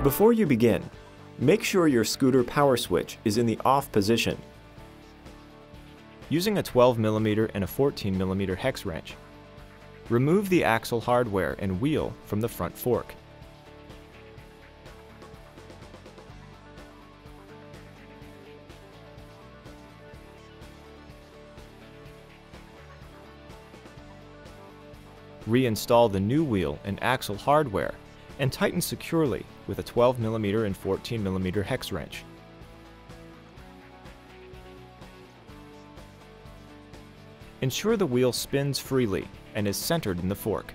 Before you begin, make sure your scooter power switch is in the off position. Using a 12mm and a 14mm hex wrench, remove the axle hardware and wheel from the front fork. Reinstall the new wheel and axle hardware and tighten securely with a 12mm and 14mm hex wrench. Ensure the wheel spins freely and is centered in the fork.